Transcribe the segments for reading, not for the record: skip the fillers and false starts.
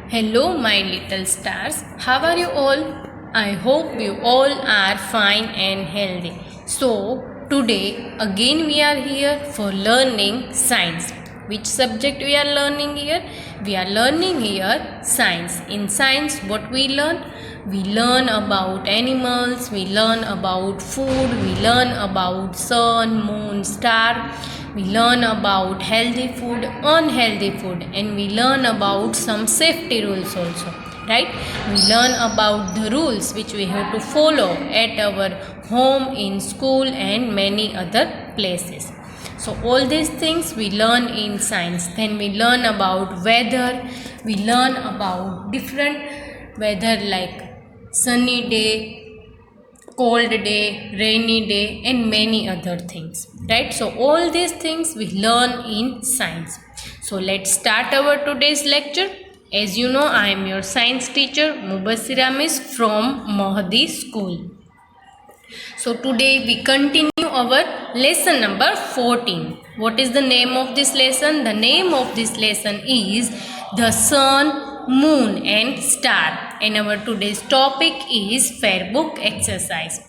Hello, my little stars. How are you all? I hope you all are fine and healthy. So, today again we are here for learning science. Which subject we are learning here? We are learning here science. In science, what we learn? We learn about animals, we learn about food, we learn about sun, moon, star. We learn about healthy food, unhealthy food, and we learn about some safety rules also, right? We learn about the rules which we have to follow at our home, in school, and many other places. So all these things we learn in science. Then we learn about weather, we learn about different weather like sunny day, cold day, rainy day, and many other things, right? So all these things we learn in science. So let's start our today's lecture. As you know, I am your science teacher Mubassira Miss from Mahdi School. So today we continue our lesson number 14. What is the name of this lesson? The name of this lesson is the sun, moon and star, and our today's topic is fair book exercise.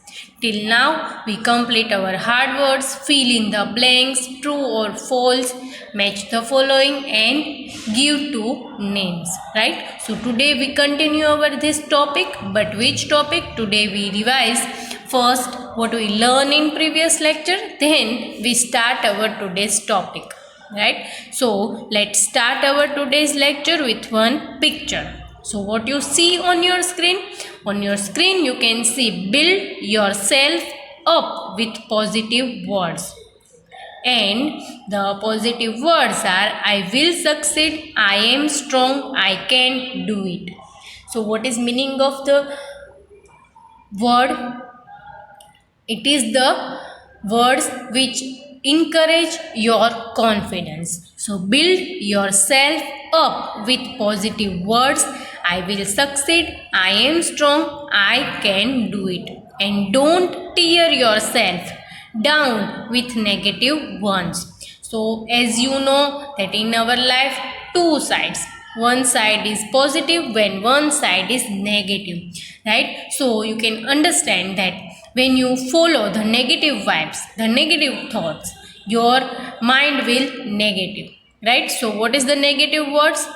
Till now we complete our hard words, fill in the blanks, true or false, match the following and give two names, right? So today we continue our this topic, but which topic? Today we revise first what we learn in previous lecture, then we start our today's topic, right? So let's start our today's lecture with one picture. So what you see on your screen? On your screen you can see build yourself up with positive words. And the positive words are I will succeed, I am strong, I can do it. So what is meaning of the word? It is the words which encourage your confidence. So build yourself up with positive words. I will succeed, I am strong, I can do it. And don't tear yourself down with negative ones. So as you know that in our life two sides. One side is positive when one side is negative, right? So you can understand that when you follow the negative vibes, the negative thoughts, your mind will negative, right? So what is the negative words?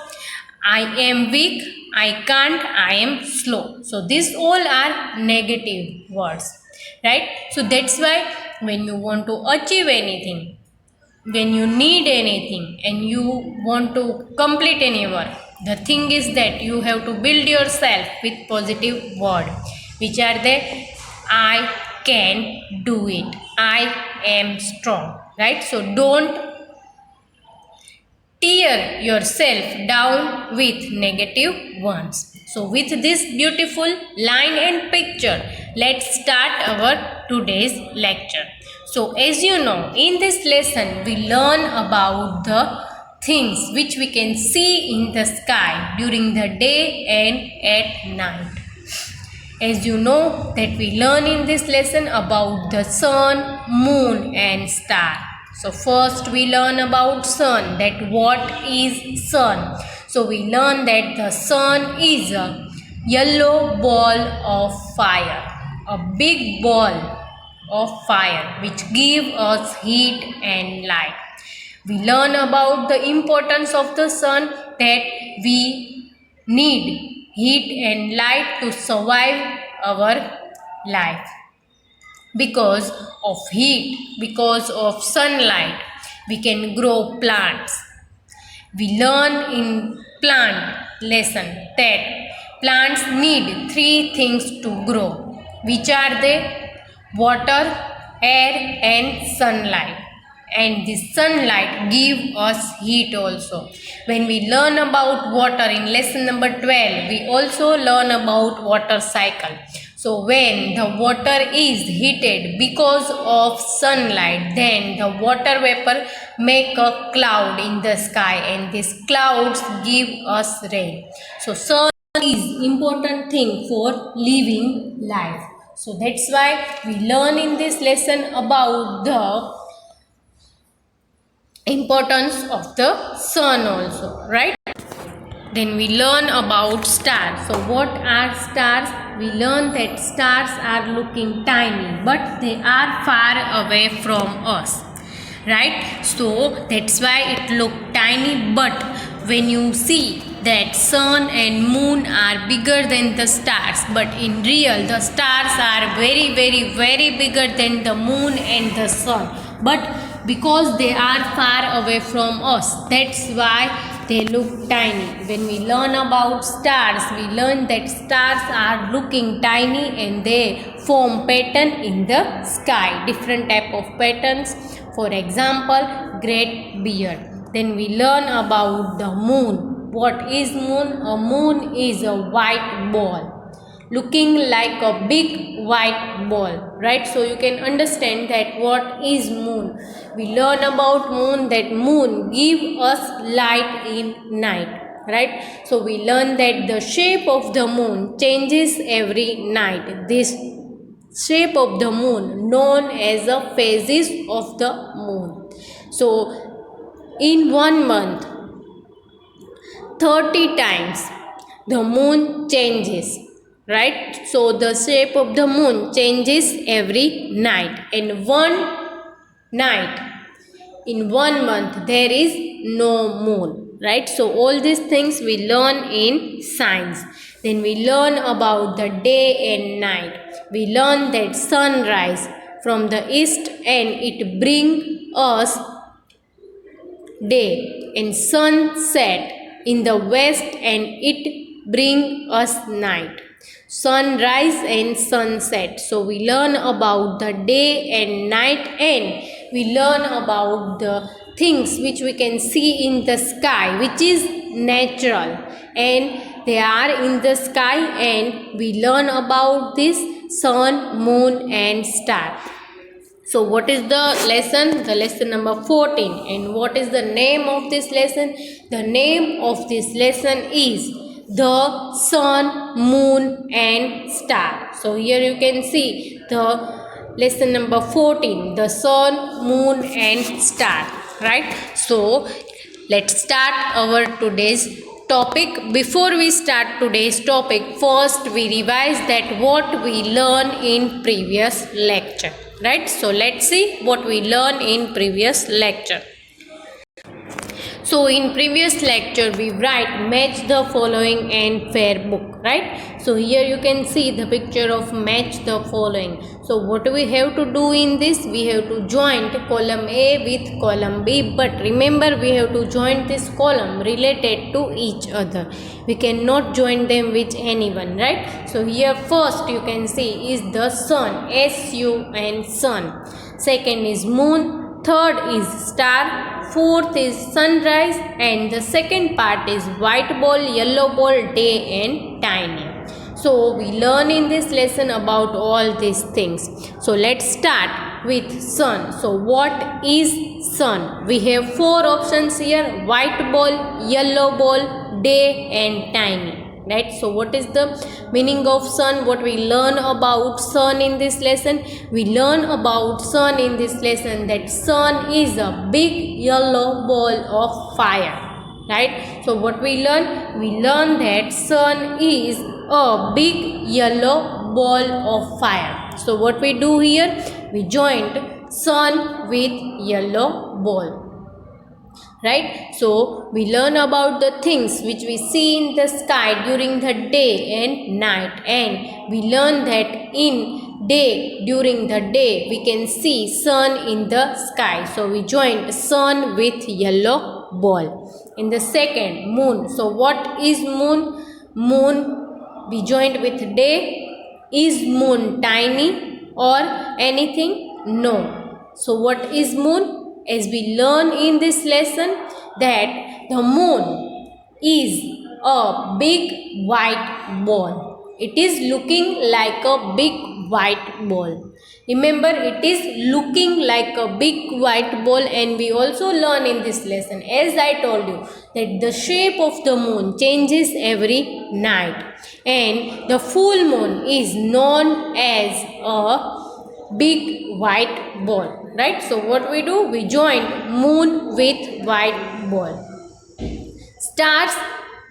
I am weak, I can't, I am slow. So these all are negative words, right? So that's why when you want to achieve anything, when you need anything and you want to complete any work, the thing is that you have to build yourself with positive word, which are the I can do it, I am strong, right? So don't tear yourself down with negative ones. So with this beautiful line and picture, let's start our today's lecture. So as you know, in this lesson we learn about the things which we can see in the sky during the day and at night. As you know that we learn in this lesson about the sun, moon and star. So first we learn about sun, that what is sun. So we learn that the sun is a yellow ball of fire, a big ball of fire which give us heat and light. We learn about the importance of the sun, that we need heat and light to survive our life. Because of heat, because of sunlight, we can grow plants. We learn in plant lesson that plants need three things to grow, which are they? Water, air and sunlight. And the sunlight give us heat also. When we learn about water in lesson number 12, we also learn about water cycle. So when the water is heated because of sunlight, then the water vapor make a cloud in the sky and these clouds give us rain. So sun is important thing for living life. So that's why we learn in this lesson about the importance of the sun also, right? Then we learn about stars. So what are stars? We learn that stars are looking tiny, but they are far away from us. Right? So that's why it look tiny, but when you see that sun and moon are bigger than the stars, but in real the stars are very bigger than the moon and the sun, but because they are far away from us, that's why they look tiny. When we learn about stars, we learn that stars are looking tiny and they form pattern in the sky, different type of patterns. For example, great beard. Then we learn about the moon. What is moon? A moon is a white ball, looking like a big white ball, right? So you can understand that what is moon. We learn about moon, that moon give us light in night, right? So we learn that the shape of the moon changes every night. This shape of the moon known as the phases of the moon. So in 1 month 30 times the moon changes, right? So the shape of the moon changes every night, and one night in 1 month there is no moon, right? So all these things we learn in science. Then we learn about the day and night. We learn that sunrise from the east and it bring us day, and sunset in the west and it bring us night. Sunrise and sunset. So we learn about the day and night, and we learn about the things which we can see in the sky, which is natural, and they are in the sky, and we learn about this sun, moon and star. So what is the lesson? The lesson number 14. And what is the name of this lesson? The name of this lesson is the sun, moon and star. So here you can see the lesson number 14, the sun, moon and star, right? So let's start our today's topic. Before we start today's topic, first we revise that what we learned in previous lecture, right? So let's see what we learned in previous lecture. So in previous lecture we write match the following and fair book, right? So here you can see the picture of match the following. So what do we have to do in this? We have to join column A with column B, but remember we have to join this column related to each other. We cannot join them with anyone, right? So here first you can see is the sun, S-U-N, sun. Second is moon, third is star, fourth is sunrise, and the second part is white ball, yellow ball, day and tiny. So we learn in this lesson about all these things. So let's start with sun. So what is sun? We have 4 options here: white ball, yellow ball, day and tiny. Right? So what is the meaning of sun? What we learn about sun in this lesson? We learn about sun in this lesson that sun is a big yellow ball of fire. Right? So what we learn? We learn that sun is a big yellow ball of fire. So what we do here? We joined sun with yellow ball. Right? So we learn about the things which we see in the sky during the day and night, and we learn that in day, during the day we can see sun in the sky. So we joined sun with yellow ball. In the second, moon. So what is moon? Moon we joined with day. Is moon tiny or anything? No. So what is moon? As we learn in this lesson that the moon is a big white ball. It is looking like a big white ball. Remember, it is looking like a big white ball, and we also learn in this lesson, as I told you, that the shape of the moon changes every night, and the full moon is known as a big white ball. Right? So what we do? We join moon with white ball. Stars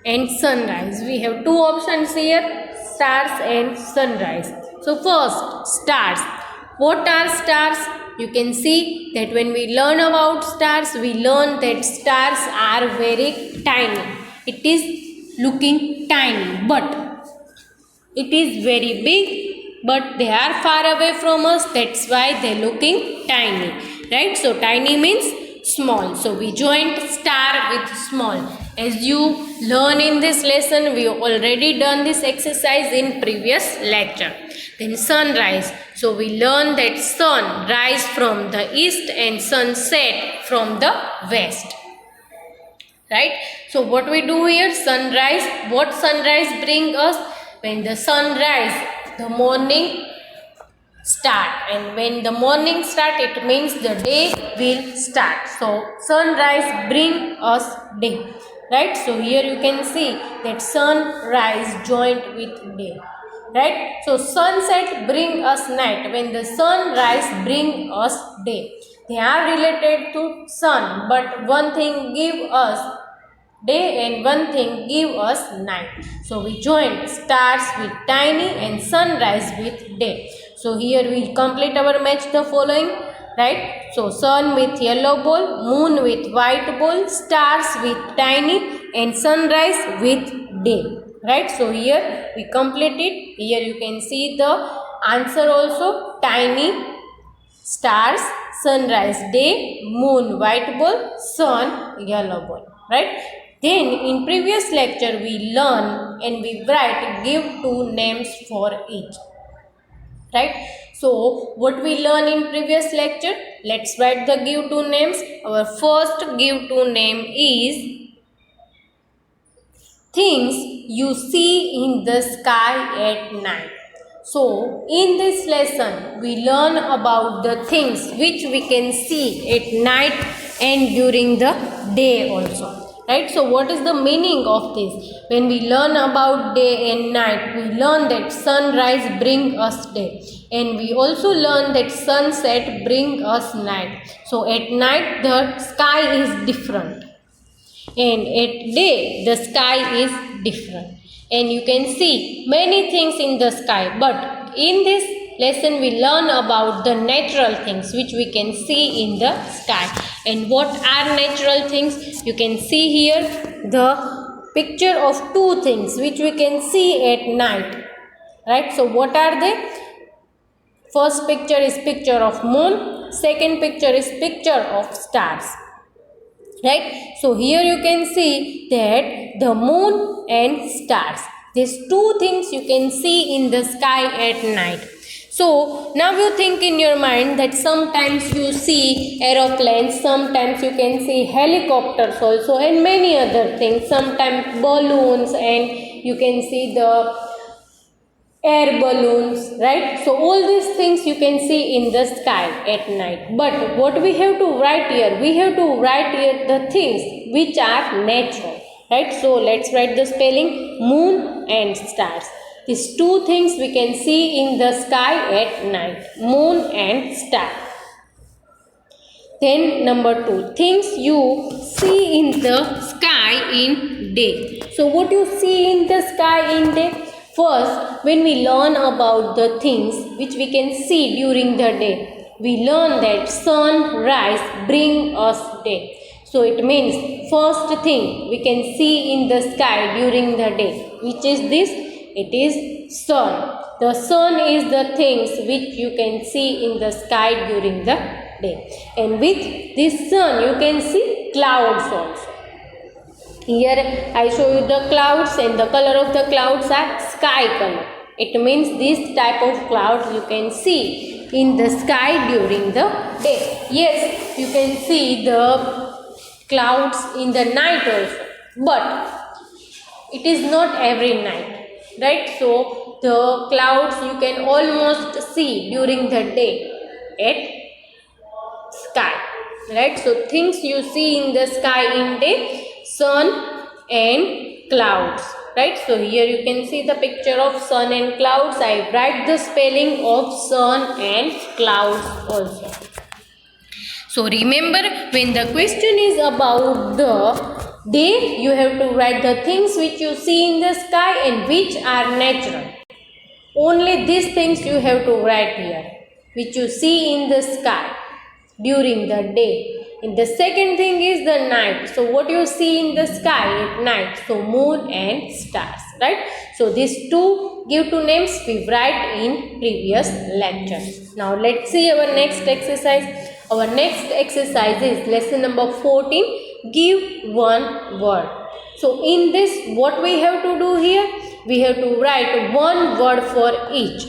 and sunrise. We have two options here, stars and sunrise. So first, stars. What are stars? You can see that when we learn about stars, we learn that stars are very tiny. It is looking tiny, but it is very big, but they are far away from us. That's why they're looking tiny, right? So tiny means small. So we joined star with small. As you learn in this lesson, we already done this exercise in previous lecture. Then sunrise. So we learn that sun rise from the east and sunset from the west. Right? So what we do here, sunrise. What sunrise bring us? When the sun rise, the morning start, and when the morning start, it means the day will start. So sunrise bring us day, right? So here you can see that sunrise joined with day, right? So sunset bring us night. When the sunrise bring us day, they are related to sun, but one thing give us day and one thing give us night. So we join stars with tiny and sunrise with day. So here we complete our match the following, right? So sun with yellow ball, moon with white ball, stars with tiny and sunrise with day, right? So here we complete it. Here you can see the answer also, tiny, stars, sunrise day, moon white ball, sun yellow ball, right? Then in previous lecture we learn and we write give two names for each, right? So what we learn in previous lecture, let's write the give two names. Our first give two name is things you see in the sky at night. So in this lesson we learn about the things which we can see at night and during the day also. Right? So what is the meaning of this? When we learn about day and night, we learn that sunrise bring us day, and we also learn that sunset bring us night. So at night the sky is different, and at day the sky is different, and you can see many things in the sky. But in this lesson we learn about the natural things which we can see in the sky. And what are natural things? You can see here the picture of two things which we can see at night, right? So what are they? First picture is picture of moon, second picture is picture of stars, right? So here you can see that the moon and stars, these two things you can see in the sky at night. So now you think in your mind that sometimes you see aeroplanes, sometimes you can see helicopters also, and many other things, sometimes balloons, and you can see the air balloons, right? So all these things you can see in the sky at night. But what we have to write here? We have to write here the things which are natural, right? So let's write the spelling moon and stars. These two things we can see in the sky at night, moon and star. Then number two, things you see in the sky in day. So what you see in the sky in day? First, when we learn about the things which we can see during the day, we learn that sunrise bring us day. So it means first thing we can see in the sky during the day, which is this? It is sun. The sun is the things which you can see in the sky during the day. And with this sun you can see clouds also. Here I show you the clouds, and the color of the clouds are sky color. It means this type of clouds you can see in the sky during the day. Yes, you can see the clouds in the night also, but it is not every night, right? So the clouds you can almost see during the day at sky, right? So things you see in the sky in day, sun and clouds, right? So here you can see the picture of sun and clouds. I write the spelling of sun and clouds also. So remember, when the question is about the Day, you have to write the things which you see in the sky and which are natural. Only these things you have to write here, which you see in the sky during the day. And the second thing is the night. So what you see in the sky at night? So moon and stars, right? So these two give two names we write in previous lecture. Now let's see our next exercise. Our next exercise is lesson number 14. Give one word. So in this, what we have to do here? We have to write one word for each.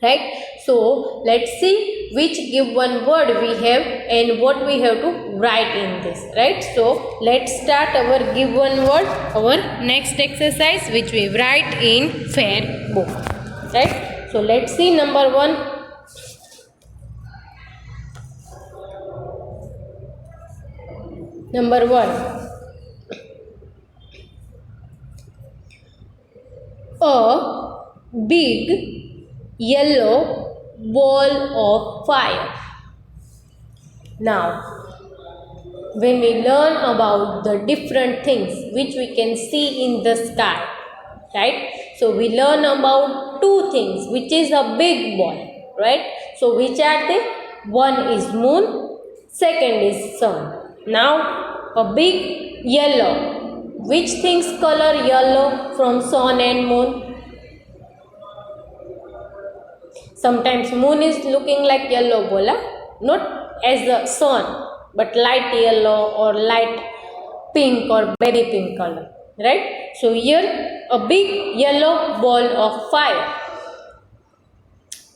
Right? So let's see which give one word we have and what we have to write in this. Right? So let's start our give one word, our next exercise which we write in fair book. Right? So let's see number 1. Number 1. A big yellow ball of fire. Now, when we learn about the different things which we can see in the sky, right? So we learn about two things, which is a big ball, right? So which are they? One is moon, second is sun. Now, a big yellow. Which things color yellow from sun and moon? Sometimes moon is looking like yellow ball, not as the sun, but light yellow or light pink or baby pink color, right? So here a big yellow ball of fire.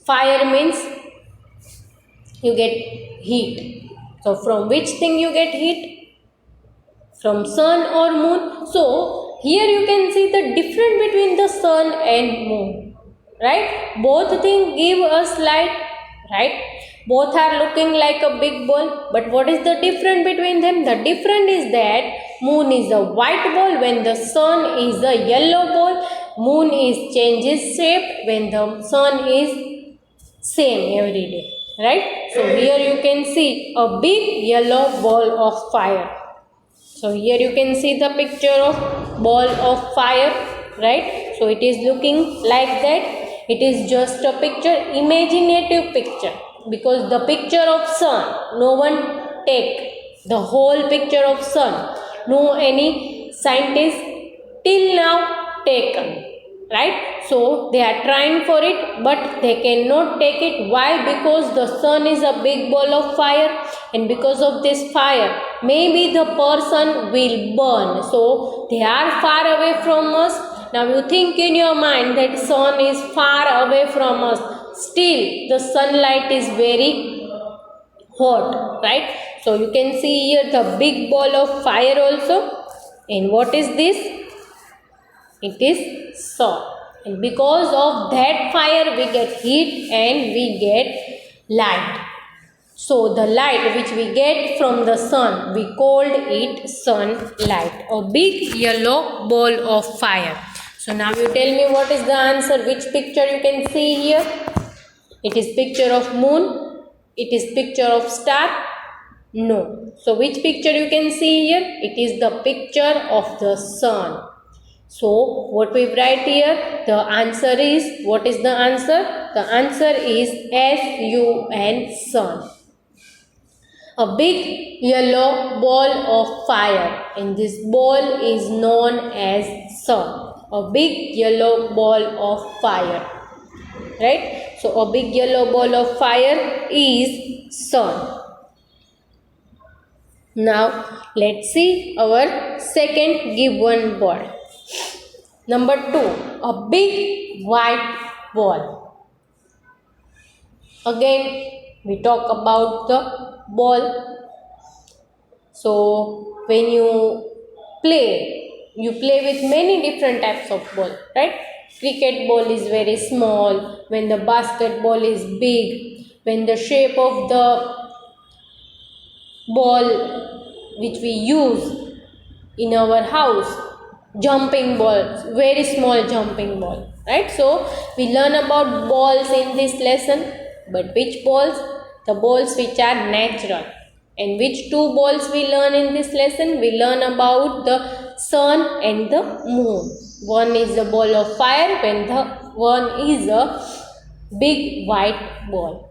Fire means you get heat. So from which thing you get heat? From sun or moon. So here you can see the difference between the sun and moon. Right? Both things give us light, right? Both are looking like a big ball. But what is the difference between them? The difference is that moon is a white ball when the sun is a yellow ball. Moon is changes shape when the sun is same every day. Right? So here you can see a big yellow ball of fire. So here you can see the picture of ball of fire. Right? So it is looking like that. It is just a picture, imaginative picture, because the picture of sun, no one take the whole picture of sun. No any scientist till now taken, right? So they are trying for it, but they cannot take it. Why? Because the sun is a big ball of fire, and because of this fire, maybe the person will burn. So they are far away from us. Now you think in your mind that sun is far away from us. Still the sunlight is very hot, right? So you can see here the big ball of fire also. And what is this? It is sun. And because of that fire we get heat and we get light. So the light which we get from the sun, we called it sunlight. A big yellow ball of fire. So now you tell me what is the answer, which picture you can see here? It is picture of moon. It is picture of star. No. So which picture you can see here? It is the picture of the sun. So what we write here? The answer is, what is the answer? The answer is S-U-N, sun. A big yellow ball of fire, and this ball is known as sun. A big yellow ball of fire, right? So a big yellow ball of fire is sun. Now let's see our second given word. Number 2, a big white ball. Again we talk about the ball. So when you play with many different types of ball, right? Cricket ball is very small, when the basketball is big, when the shape of the ball which we use in our house, jumping balls, very small jumping ball, right? So we learn about balls in this lesson, but which balls? The balls which are natural. And which two balls we learn in this lesson? We learn about the sun and the moon. One is a ball of fire when the one is a big white ball.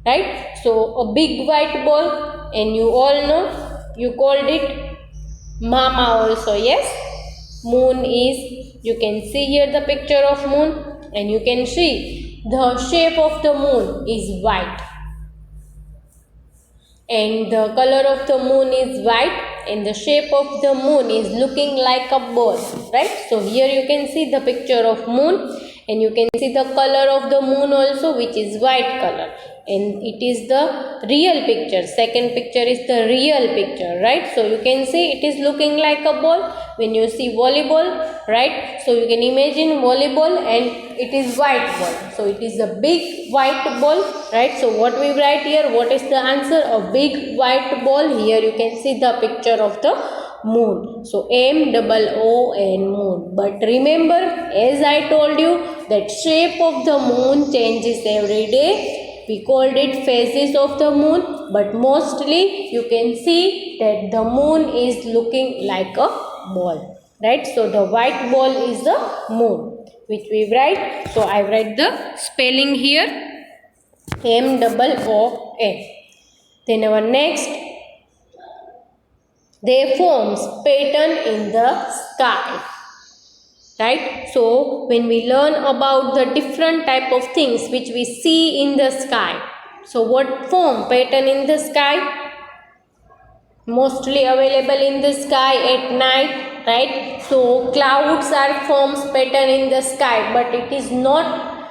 Right? So a big white ball, and you all know you called it mama also. Yes? Moon is, you can see here the picture of moon, and you can see the shape of the moon is white. And the color of the moon is white, and the shape of the moon is looking like a ball, right? So here you can see the picture of moon, and you can see the color of the moon also, which is white color, and it is the real picture. Second picture is the real picture, right? So you can see it is looking like a ball when you see volleyball, right? So you can imagine volleyball and it is white ball. So it is a big white ball, right? So what we write here, what is the answer? A big white ball. Here you can see the picture of the moon. So M-O-O-N, moon. But remember, as I told you, that shape of the moon changes every day. We called it phases of the moon, but mostly you can see that the moon is looking like a ball, right? So the white ball is the moon, which we write. So I write the spelling here, M-O-O-N. Then our next, they forms pattern in the sky, right? So when we learn about the different type of things which we see in the sky, so what form pattern in the sky? Mostly available in the sky at night, right? So clouds are forms pattern in the sky, but it is not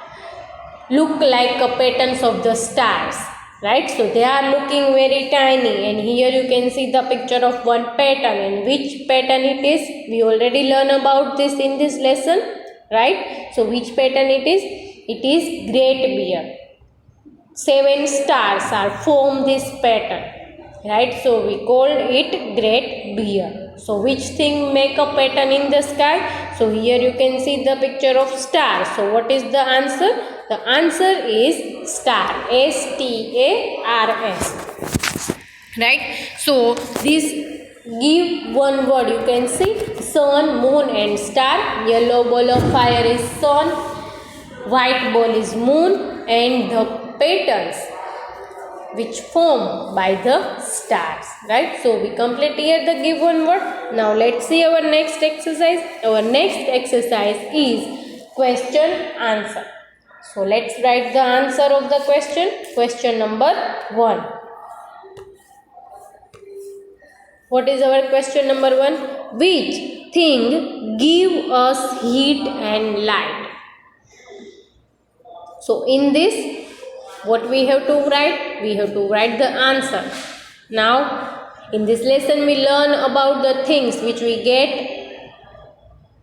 look like a patterns of the stars, right? So they are looking very tiny, and here you can see the picture of one pattern, and which pattern it is, we already learn about this in this lesson, right? So which pattern it is? It is Great Bear. 7 stars are form this pattern, right? So we called it Great Bear. So which thing make a pattern in the sky? So here you can see the picture of stars. So what is the answer? The answer is star, S-T-A-R-S, right? So this give one word, you can see sun, moon and star. Yellow ball of fire is sun, white ball is moon, and the patterns which form by the stars, right? So we complete here the given word. Now let's see our next exercise. Our next exercise is question answer. So let's write the answer of the question. Question number 1. What is our question number 1? Which thing give us heat and light? So in this, what we have to write? We have to write the answer. Now, in this lesson we learn about the things which we get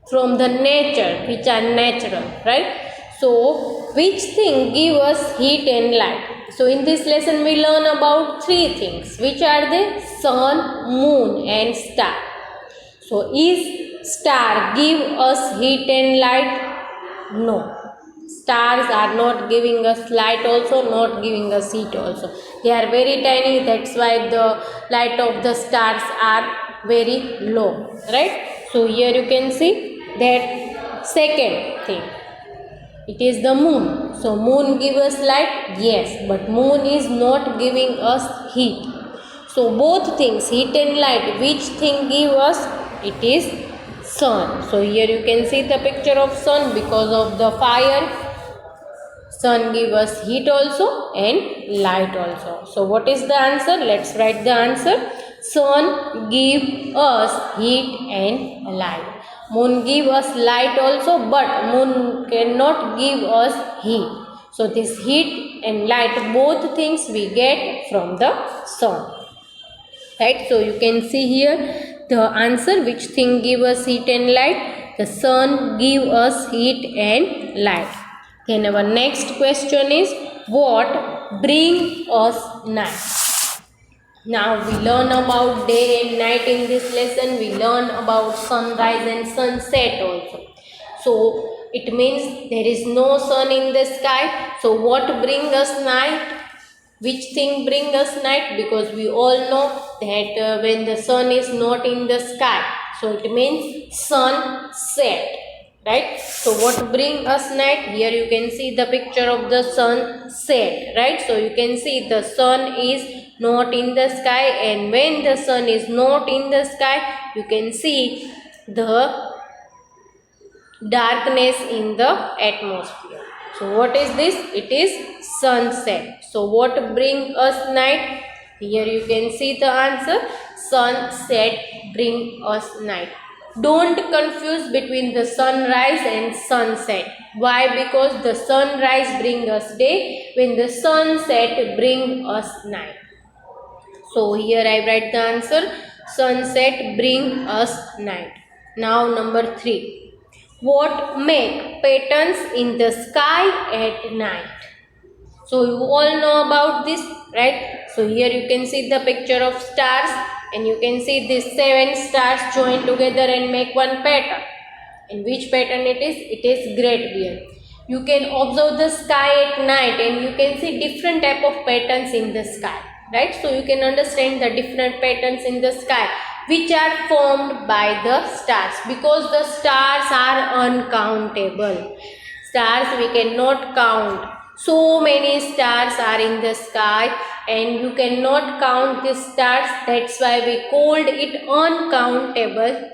from the nature, which are natural, right? So, which thing give us heat and light? So, in this lesson we learn about 3 things. Which are they? Sun, moon and star. So, is star give us heat and light? No. Stars are not giving us light also, not giving us heat also. They are very tiny, that's why the light of the stars are very low, right? So here you can see that second thing, it is the moon. So moon gives us light, yes, but moon is not giving us heat. So both things, heat and light, which thing give us? It is sun. So here you can see the picture of sun. Because of the fire, sun give us heat also and light also. So what is the answer? Let's write the answer. Sun give us heat and light. Moon give us light also, but moon cannot give us heat. So this heat and light, both things we get from the sun. Right? So you can see here the answer, which thing give us heat and light? The sun give us heat and light. Then our next question is, what bring us night? Now we learn about day and night in this lesson. We learn about sunrise and sunset also. So it means there is no sun in the sky. So what bring us night? Which thing bring us night? Because we all know that when the sun is not in the sky, so it means sunset, right? So what bring us night? Here you can see the picture of the sunset, right? So you can see the sun is not in the sky, and when the sun is not in the sky, you can see the darkness in the atmosphere. So what is this? It is sunset. So what bring us night? Here you can see the answer. Sunset bring us night. Don't confuse between the sunrise and sunset. Why? Because the sunrise bring us day, when the sunset bring us night. So here I write the answer. Sunset bring us night. Now number 3. What make patterns in the sky at night? So you all know about this, right? So here you can see the picture of stars, and you can see these 7 stars join together and make one pattern. And which pattern it is? It is Great Bear. You can observe the sky at night and you can see different type of patterns in the sky, right? So you can understand the different patterns in the sky which are formed by the stars, because the stars are uncountable. Stars we cannot count. So many stars are in the sky and you cannot count the stars. That's why we called it uncountable,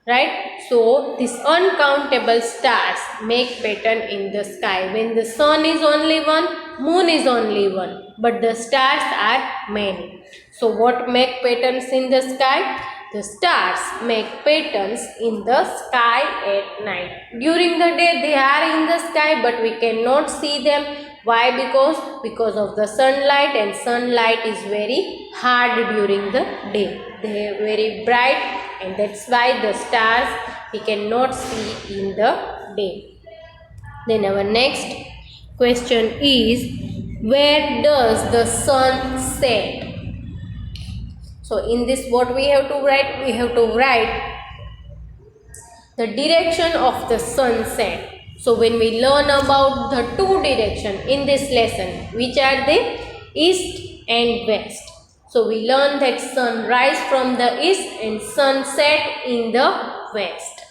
right? So these uncountable stars make pattern in the sky. When the sun is only one, moon is only one, but the stars are many. So what make patterns in the sky? The stars make patterns in the sky at night. During the day they are in the sky, but we cannot see them. Why? Because of the sunlight, and sunlight is very hard during the day. They are very bright, and that's why the stars we cannot see in the day. Then our next question is, where does the sun set? So in this what we have to write? We have to write the direction of the sunset. So when we learn about the 2 direction in this lesson, which are they? East and west. So we learn that sun rise from the east and sunset in the west.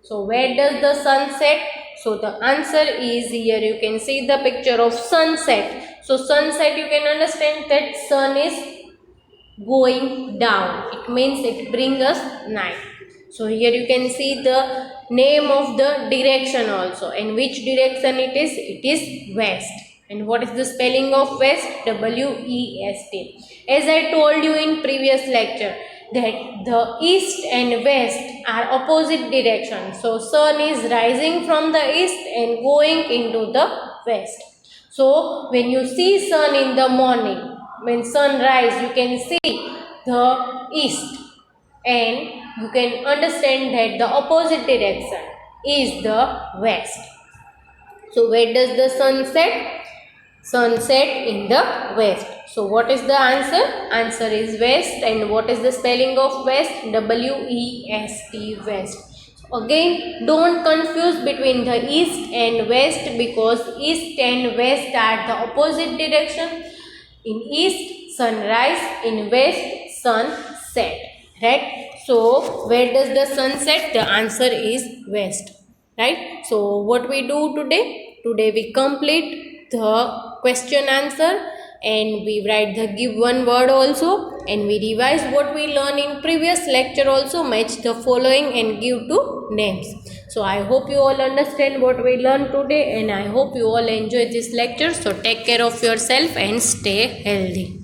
So where does the sun set? So the answer is, here you can see the picture of sunset. So sunset, you can understand that sun is going down. It means it brings us night. So here you can see the name of the direction also, and which direction it is? It is west. And what is the spelling of west? W-E-S-T. As I told you in previous lecture, that the east and west are opposite directions. So sun is rising from the east and going into the west. So when you see sun in the morning, when sun rise, you can see the east, and you can understand that the opposite direction is the west. So where does the sun set? Sunset in the west. So what is the answer? Answer is west. And what is the spelling of west? W-E-S-T, west. So again, don't confuse between the east and west, because east and west are the opposite direction. In east, sunrise. In west, sunset. Right? So where does the sun set? The answer is west. Right? So what we do today? Today we complete the question answer, and we write the give one word also, and we revise what we learned in previous lecture also, match the following and give 2 names. So I hope you all understand what we learned today, and I hope you all enjoy this lecture. So take care of yourself and stay healthy.